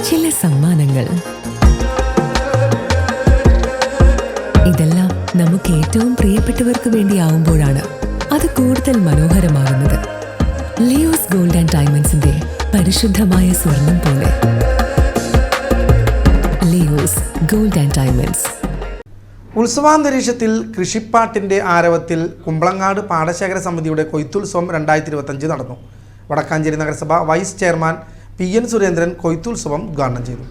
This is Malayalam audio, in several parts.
ചില സമ്മാനങ്ങൾ. ഇതെല്ലാം നമുക്ക് ഏറ്റവും പ്രിയപ്പെട്ടവർക്ക് വേണ്ടിയാവുമ്പോഴാണ് അത് കൂടുതൽ മനോഹരമാകുന്നത്. ലിയോസ് ഗോൾഡ് ആൻഡ് ഡയമണ്ട്സിന്റെ പരിശുദ്ധമായ സ്വർണം പോലെ. Leos gold and diamonds. ഉത്സവാന്തരീക്ഷത്തിൽ കൃഷിപ്പാട്ടിൻ്റെ ആരവത്തിൽ കുമ്പളങ്ങാട് പാടശേഖര സമിതിയുടെ കൊയ്ത്തുത്സവം 2025 നടന്നു. വടക്കാഞ്ചേരി നഗരസഭ വൈസ് ചെയർമാൻ PN സുരേന്ദ്രൻ കൊയ്ത്തുത്സവം ഉദ്ഘാടനം ചെയ്തു.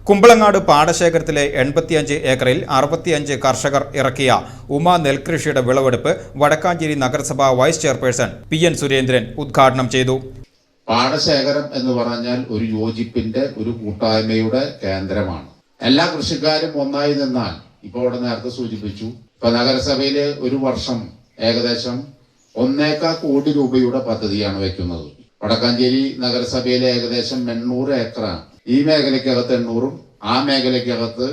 കുമ്പളങ്ങാട് പാടശേഖരത്തിലെ 85 ഏക്കറിൽ 65 കർഷകർ ഇറക്കിയ ഉമ നെൽകൃഷിയുടെ വിളവെടുപ്പ് വടക്കാഞ്ചേരി നഗരസഭ വൈസ് ചെയർപേഴ്സൺ PN സുരേന്ദ്രൻ ഉദ്ഘാടനം ചെയ്തു. പാടശേഖരം എന്ന് പറഞ്ഞാൽ ഒരു യോജിപ്പിന്റെ ഒരു കൂട്ടായ്മയുടെ കേന്ദ്രമാണ്. എല്ലാ കൃഷിക്കാരും ഒന്നായി നിന്നാൽ ഇപ്പോൾ ഇവിടെ നേരത്തെ സൂചിപ്പിച്ചു, ഇപ്പൊ നഗരസഭയില് ഒരു വർഷം ഏകദേശം 1.25 കോടി രൂപയുടെ പദ്ധതിയാണ് വെക്കുന്നത്. വടക്കാഞ്ചേരി നഗരസഭയിലെ ഏകദേശം 800 ഏക്കറാണ്. ഈ മേഖലയ്ക്കകത്ത് 800, ആ മേഖലയ്ക്കകത്ത്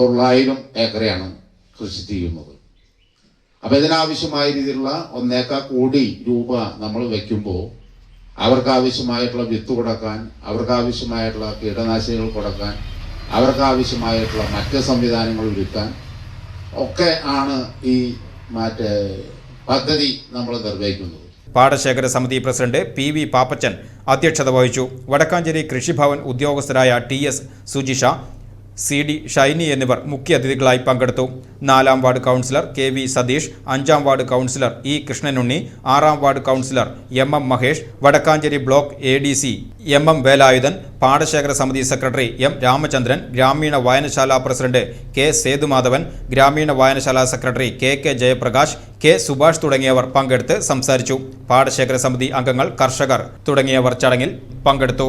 900 ഏക്കറയാണ് കൃഷി ചെയ്യുന്നത്. അപ്പൊ ഇതിനാവശ്യമായ രീതിയിലുള്ള 1.25 കോടി രൂപ നമ്മൾ വെക്കുമ്പോൾ അവർക്ക് ആവശ്യമായിട്ടുള്ള വിത്ത് കൊടുക്കാൻ, അവർക്ക് ആവശ്യമായിട്ടുള്ള കീടനാശിനികൾ കൊടുക്കാൻ, അവർക്ക് ആവശ്യമായിട്ടുള്ള മറ്റ് സംവിധാനങ്ങൾ ഒരുക്കാൻ ഒക്കെ ആണ് ഈ പദ്ധതി നമ്മൾ നിർവഹിക്കുന്നത്. പാടശേഖര സമിതി പ്രസിഡന്റ് PV പാപ്പച്ചൻ അധ്യക്ഷത വഹിച്ചു. വടക്കാഞ്ചേരി കൃഷിഭവൻ ഉദ്യോഗസ്ഥരായ TS സുജിഷ, CD ഷൈനി എന്നിവർ മുഖ്യാതിഥികളായി പങ്കെടുത്തു. 4ാം വാർഡ് കൗൺസിലർ KV സതീഷ്, 5ാം വാർഡ് കൗൺസിലർ E കൃഷ്ണനുണ്ണി, 6ാം ward councillor MM Mahesh, Wadakkancherry block ADC MM Velayudhan, പാടശേഖര സമിതി സെക്രട്ടറി M രാമചന്ദ്രൻ, ഗ്രാമീണ വായനശാല പ്രസിഡന്റ് K സേതുമാധവൻ, ഗ്രാമീണ വായനശാല secretary KK Jayaprakash, K Subhash തുടങ്ങിയവർ പങ്കെടുത്ത് സംസാരിച്ചു. പാടശേഖര സമിതി അംഗങ്ങൾ, കർഷകർ തുടങ്ങിയവർ ചടങ്ങിൽ പങ്കെടുത്തു.